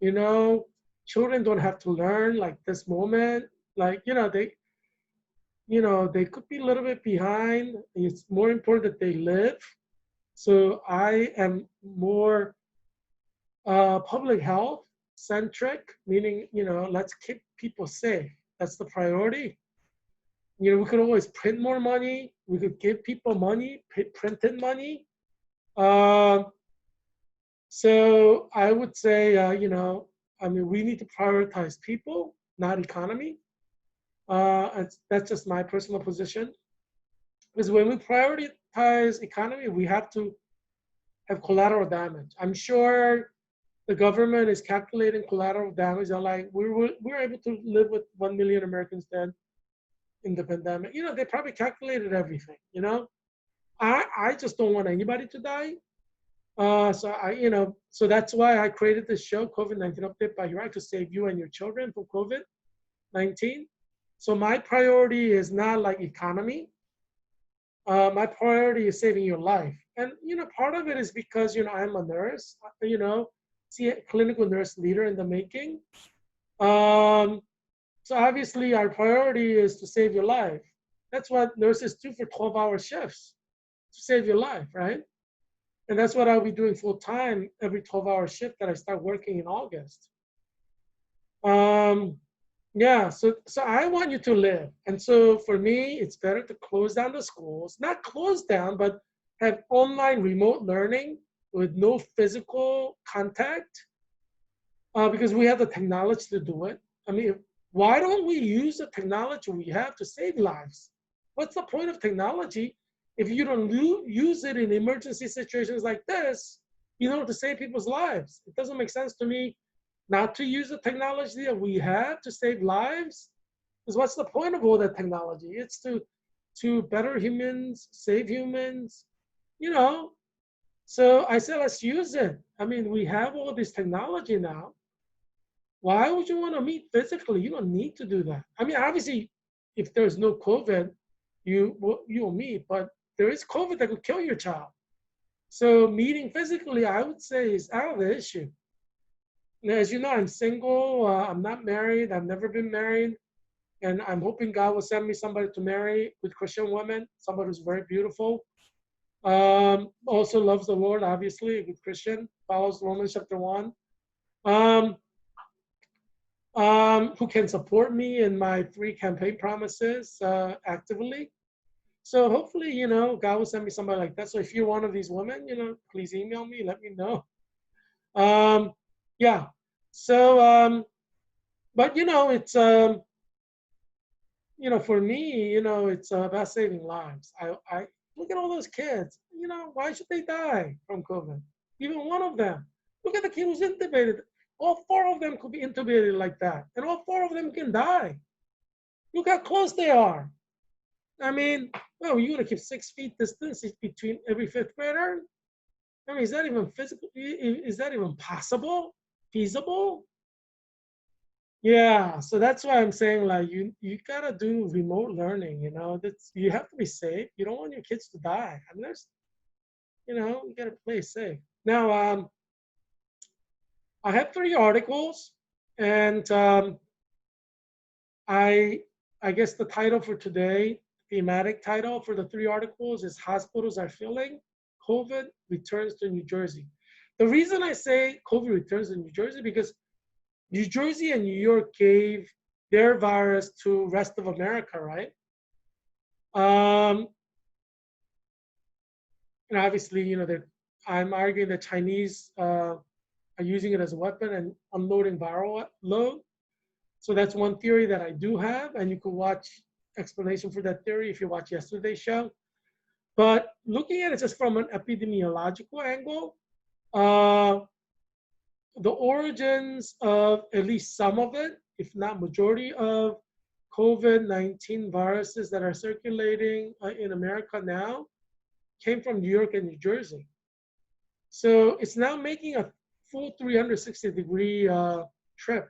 [SPEAKER 1] Children don't have to learn like this moment. Like, they could be a little bit behind. It's more important that they live. So I am more public health centric, meaning, let's keep people safe. That's the priority. We could always print more money. We could give people money, printed money. So I would say, we need to prioritize people, not economy. That's just my personal position. Because when we prioritize economy, we have to have collateral damage. I'm sure the government is calculating collateral damage. They're like, we're able to live with 1 million Americans dead in the pandemic. You know, they probably calculated everything, you know. I just don't want anybody to die. So that's why I created this show, COVID-19 Update by Heerak, to save you and your children from COVID-19. So my priority is not like economy. My priority is saving your life. And, you know, part of it is because, you know, I'm a nurse, you know, see a clinical nurse leader in the making. Um, so obviously our priority is to save your life. That's what nurses do for 12-hour shifts, to save your life, right? And that's what I'll be doing full time every 12-hour shift that I start working in August. Um, yeah, so I want you to live. And so for me, it's better to close down the schools, not close down, but have online remote learning with no physical contact, because we have the technology to do it. I mean, why don't we use the technology we have to save lives? What's the point of technology if you don't use it in emergency situations like this, you know, to save people's lives? It doesn't make sense to me not to use the technology that we have to save lives. Because what's the point of all that technology? It's to better humans, save humans, you know. So I said, let's use it. I mean, we have all this technology now. Why would you want to meet physically? You don't need to do that. I mean, obviously, if there's no COVID, you'll meet, but there is COVID that could kill your child. So meeting physically, I would say, is out of the issue. Now, as you know, I'm single. I'm not married. I've never been married, and I'm hoping God will send me somebody to marry with Christian women, somebody who's very beautiful. Also loves the Lord, obviously, a good Christian, follows Romans chapter 1. Um, who can support me in my 3 campaign promises actively. So hopefully, you know, God will send me somebody like that. So if you're one of these women, you know, please email me, let me know. Yeah. So, but you know, it's you know, for me, you know, it's about saving lives. I look at all those kids. You know, why should they die from COVID? Even one of them. Look at the kid who's intubated. All 4 of them could be intubated like that, and all 4 of them can die. Look how close they are. I mean, well, you're gonna keep 6 feet distance between every 5th grader. I mean, is that even physical? Is that even possible? Feasible? Yeah. So that's why I'm saying, like, you gotta do remote learning. You know, that's, you have to be safe. You don't want your kids to die. I mean, there's, you know, you gotta play safe. Now, I have 3 articles, and I I guess the title for today, thematic title for the 3 articles, is Hospitals Are Filling, COVID Returns to New Jersey. The reason I say COVID returns to New Jersey, because New Jersey and New York gave their virus to rest of America, right? Um, and obviously, you know, I'm arguing the Chinese are using it as a weapon and unloading viral load. So that's one theory that I do have, and you can watch explanation for that theory if you watch yesterday's show. But looking at it just from an epidemiological angle, uh, the origins of at least some of it, if not majority of COVID-19 viruses that are circulating in America now, came from New York and New Jersey. So it's now making a full 360-degree trip.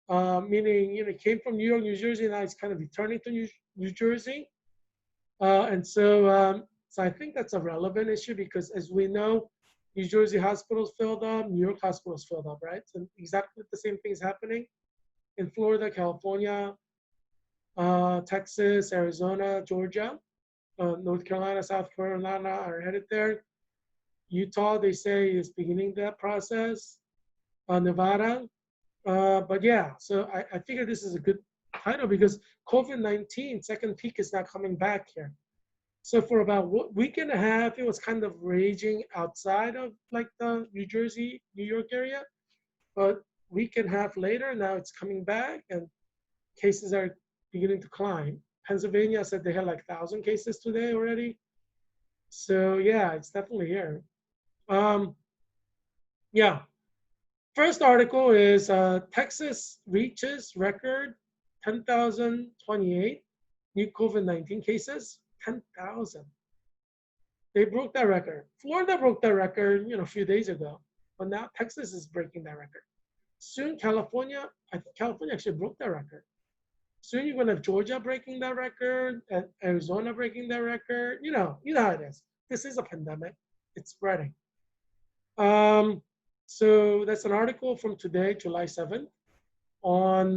[SPEAKER 1] Meaning, you know, it came from New York, New Jersey, now it's kind of returning to New Jersey. So I think that's a relevant issue, because as we know, New Jersey hospitals filled up, New York hospitals filled up, right? So exactly the same thing is happening in Florida, California, Texas, Arizona, Georgia, North Carolina, South Carolina are headed there. Utah, they say, is beginning that process. Nevada, but yeah, so I figure this is a good title, because COVID-19 second peak is not coming back here. So for about a week and a half, it was kind of raging outside of like the New Jersey, New York area. But week and a half later, now it's coming back, and cases are beginning to climb. Pennsylvania said they had like 1,000 cases today already. So yeah, it's definitely here. Yeah. First article is Texas reaches record 10,028 new COVID-19 cases, 10,000. They broke that record. Florida broke that record, a few days ago, but now Texas is breaking that record. Soon, California, I think California actually broke that record. Soon you're gonna have Georgia breaking that record, and Arizona breaking that record. You know how it is. This is a pandemic. It's spreading. So that's an article from today, July 7th, on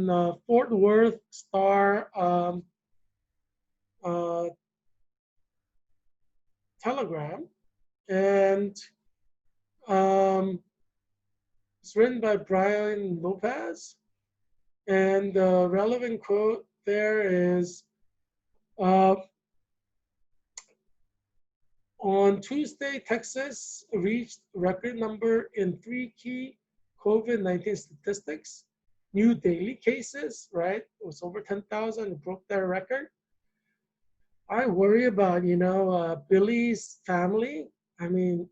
[SPEAKER 1] Fort Worth Star Telegram, and it's written by Brian Lopez, and the relevant quote there is, on Tuesday, Texas reached record number in 3 key COVID-19 statistics. New daily cases, right? It was over 10,000, it broke that record. I worry about, Billy's family. I mean,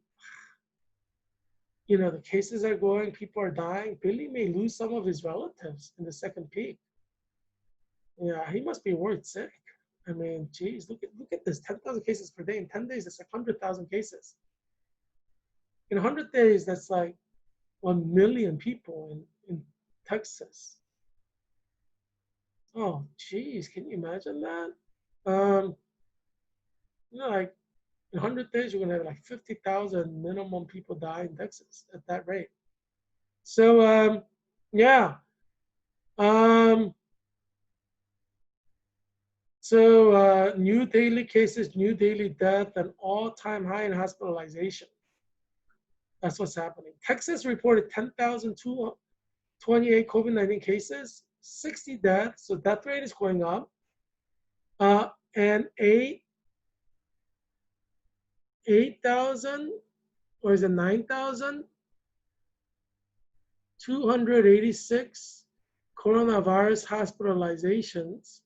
[SPEAKER 1] the cases are going, people are dying. Billy may lose some of his relatives in the second peak. Yeah, he must be worried sick. I mean, geez, look at this, 10,000 cases per day. In 10 days, that's like 100,000 cases. In 100 days, that's like 1 million people in Texas. Oh, geez, can you imagine that? Like in 100 days, you're gonna have like 50,000 minimum people die in Texas at that rate. So, yeah. So new daily cases, new daily death, and all-time high in hospitalization. That's what's happening. Texas reported 10,228 COVID-19 cases, 60 deaths, so death rate is going up, and 8,000, or is it 9,286 coronavirus hospitalizations,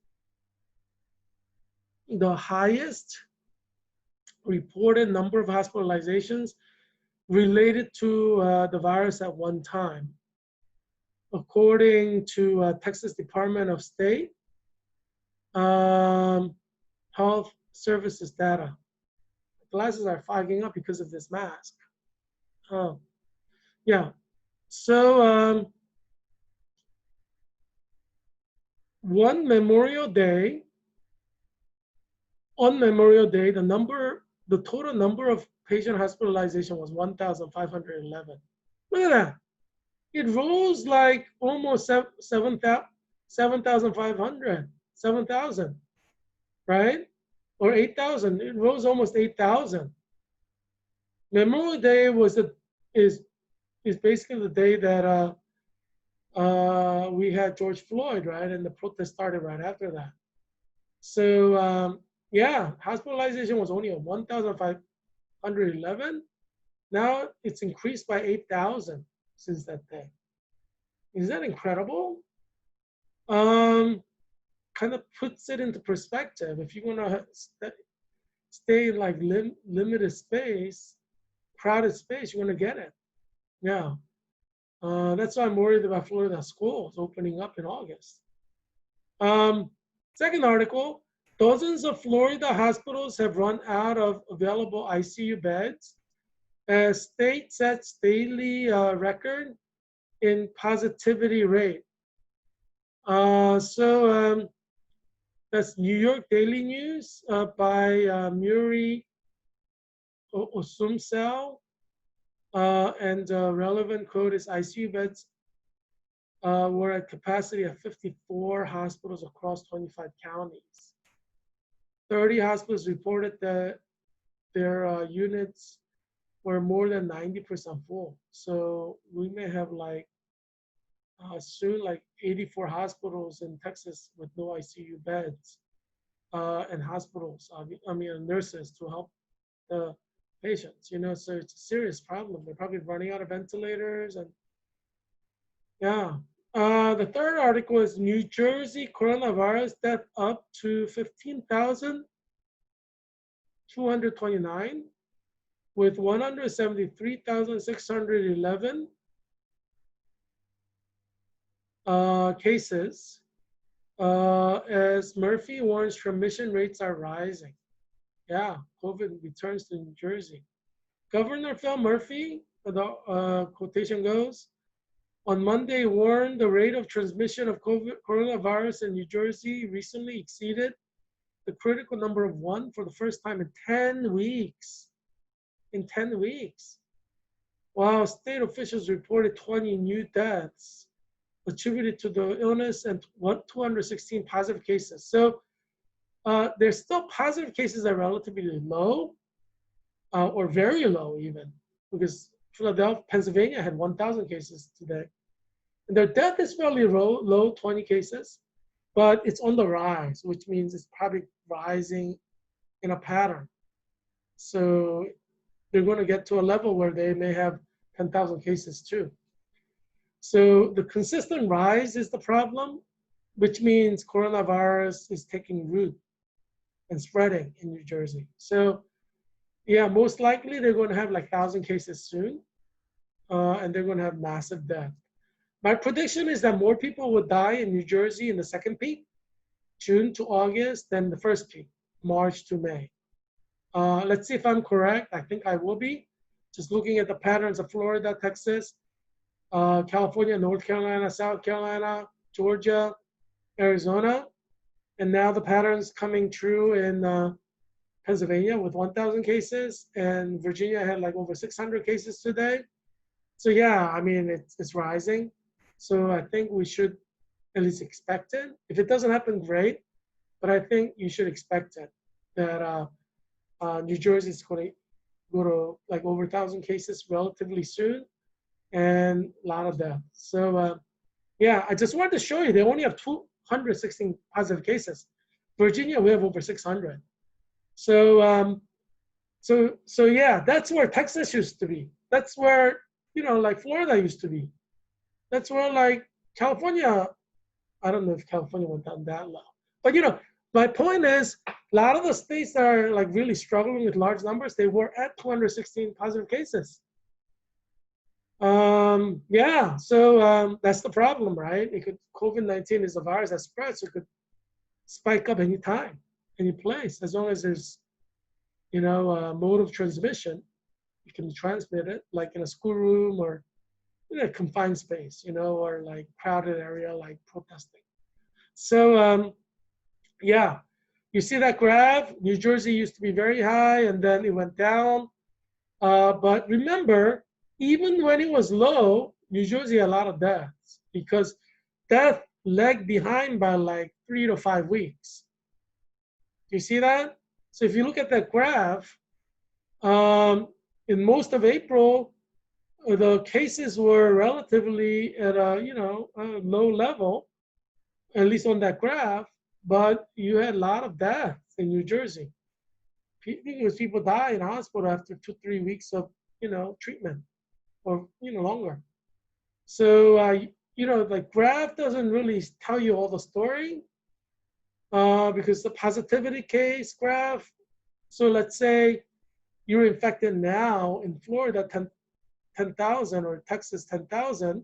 [SPEAKER 1] the highest reported number of hospitalizations related to the virus at one time, according to Texas Department of State Health Services data. Glasses are fogging up because of this mask. Oh, yeah. So on Memorial Day, the total number of patient hospitalization was 1,511. Look at that. It rose like almost 7,500, 7,000, right? Or 8,000. It rose almost 8,000. Memorial Day is basically the day that we had George Floyd, right? And the protest started right after that. So yeah, hospitalization was only at 1,511. Now it's increased by 8,000 since that day. Is that incredible? Kind of puts it into perspective. If you're gonna stay in like limited space, crowded space, you're gonna get it. Yeah. That's why I'm worried about Florida schools opening up in August. Second article, dozens of Florida hospitals have run out of available ICU beds as state sets daily record in positivity rate. So that's New York Daily News by Muri Osumsel. And relevant quote is ICU beds were at capacity of 54 hospitals across 25 counties. 30 hospitals reported that their units were more than 90% full. So we may have like soon like 84 hospitals in Texas with no ICU beds and hospitals, nurses to help the patients, so it's a serious problem. They're probably running out of ventilators. And yeah. The third article is New Jersey coronavirus death up to 15,229 with 173,611 cases. As Murphy warns, transmission rates are rising. Yeah, COVID returns to New Jersey. Governor Phil Murphy, the quotation goes, on Monday warned the rate of transmission of COVID, coronavirus in New Jersey recently exceeded the critical number of 1 for the first time in 10 weeks. In 10 weeks. While state officials reported 20 new deaths attributed to the illness and 216 positive cases. So there's still positive cases that are relatively low or very low even, because Philadelphia, Pennsylvania had 1,000 cases today. And their death is fairly low, 20 cases, but it's on the rise, which means it's probably rising in a pattern. So they're going to get to a level where they may have 10,000 cases too. So the consistent rise is the problem, which means coronavirus is taking root and spreading in New Jersey. So yeah, most likely they're going to have like 1,000 cases soon, and they're going to have massive death. My prediction is that more people will die in New Jersey in the second peak, June to August, than the first peak, March to May. Let's see if I'm correct. I think I will be. Just looking at the patterns of Florida, Texas, California, North Carolina, South Carolina, Georgia, Arizona, and now the patterns coming true in Pennsylvania with 1,000 cases, and Virginia had like over 600 cases today. So yeah, I mean, it's rising. So I think we should at least expect it. If it doesn't happen, great, but I think you should expect it, that New Jersey is going to go to like over 1,000 cases relatively soon, and a lot of death. So yeah, I just wanted to show you, they only have 216 positive cases. Virginia, we have over 600. So so yeah, that's where Texas used to be. That's where, like Florida used to be. That's where like California, I don't know if California went down that low. But my point is, a lot of the states that are like really struggling with large numbers, they were at 216 positive cases. Yeah, so that's the problem, right? COVID-19 is a virus that spreads, so it could spike up anytime, any place, as long as there's a mode of transmission. You can transmit it, like in a schoolroom or in a confined space, or like crowded area, like protesting. So yeah, you see that graph? New Jersey used to be very high, and then it went down. But remember, even when it was low, New Jersey had a lot of deaths, because death lagged behind by like 3 to 5 weeks. Do you see that? So if you look at that graph, in most of April, the cases were relatively at a low level, at least on that graph, but you had a lot of deaths in New Jersey, because people die in hospital after 2-3 weeks of treatment, or longer. So the graph doesn't really tell you all the story, because the positivity case graph. So let's say you're infected now in Florida, 10,000, or Texas 10,000.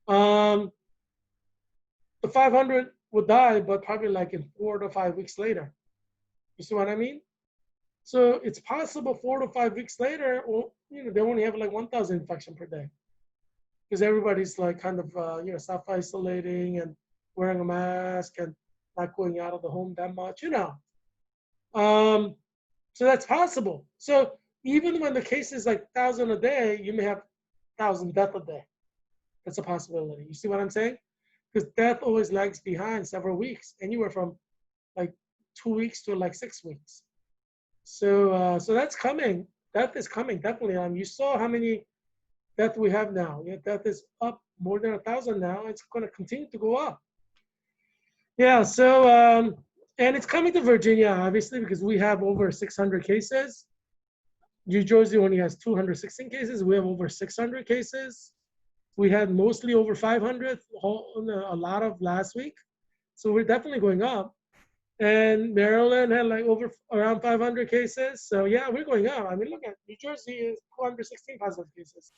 [SPEAKER 1] The 500 would die, but probably like in 4 to 5 weeks later. You see what I mean? So it's possible 4 to 5 weeks later, or they only have like 1,000 infection per day, because everybody's like kind of self-isolating and wearing a mask and not going out of the home that much. So that's possible. So even when the case is like 1,000 a day, you may have 1,000 deaths a day. That's a possibility. You see what I'm saying? Because death always lags behind several weeks, anywhere from like 2 weeks to like 6 weeks. So that's coming. Death is coming, definitely. You saw how many deaths we have now. Yeah, death is up more than 1,000 now. It's going to continue to go up. Yeah, so and it's coming to Virginia, obviously, because we have over 600 cases. New Jersey only has 216 cases. We have over 600 cases. We had mostly over 500, a lot of last week. So we're definitely going up. And Maryland had like around 500 cases. So yeah, we're going up. I mean, look at New Jersey is 216 positive cases.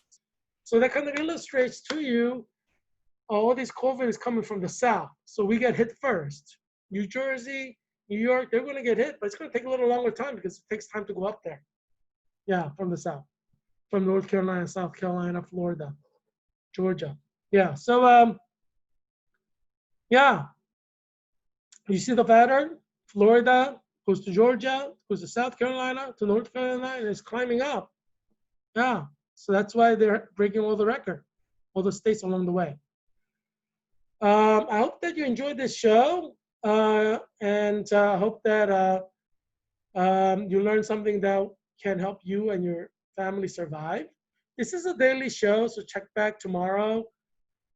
[SPEAKER 1] So that kind of illustrates to you all this COVID is coming from the south, so we get hit first. New Jersey, New York, they're going to get hit, but it's going to take a little longer time because it takes time to go up there. Yeah, from the south, from North Carolina, South Carolina, Florida, Georgia. Yeah, so yeah, you see the pattern? Florida goes to Georgia, goes to South Carolina, to North Carolina, and it's climbing up. Yeah, so that's why they're breaking all the record, all the states along the way. I hope that you enjoyed this show, and hope that you learned something that can help you and your family survive. This is a daily show, so check back tomorrow.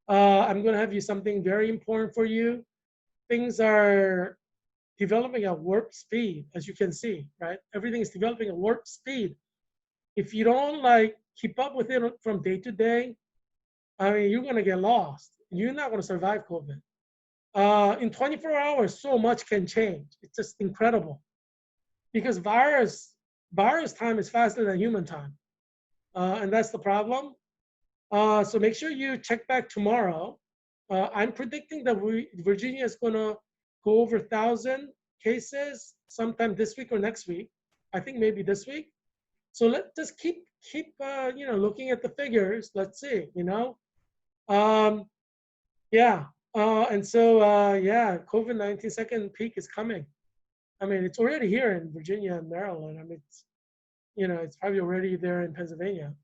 [SPEAKER 1] I'm going to have you something very important for you. Things are developing at warp speed, as you can see, right? Everything is developing at warp speed. If you don't like keep up with it from day to day, I mean, you're going to get lost. You're not going to survive COVID. In 24 hours, so much can change. It's just incredible because virus time is faster than human time, and that's the problem. So make sure you check back tomorrow. I'm predicting that Virginia is going to go over 1,000 cases sometime this week or next week. I think maybe this week. So let's just keep looking at the figures. Let's see, yeah. And so yeah, COVID-19 second peak is coming. I mean, it's already here in Virginia and Maryland. I mean, it's probably already there in Pennsylvania,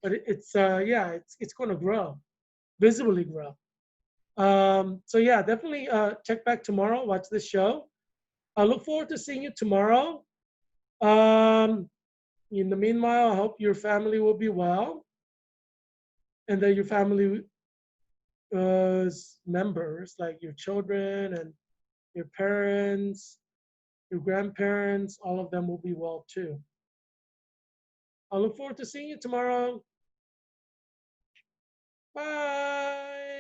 [SPEAKER 1] but it's going to grow, visibly grow. So yeah, definitely check back tomorrow. Watch this show. I look forward to seeing you tomorrow. In the meanwhile, I hope your family will be well, and that your family members, like your children and your parents, your grandparents, all of them will be well too. I look forward to seeing you tomorrow. Bye.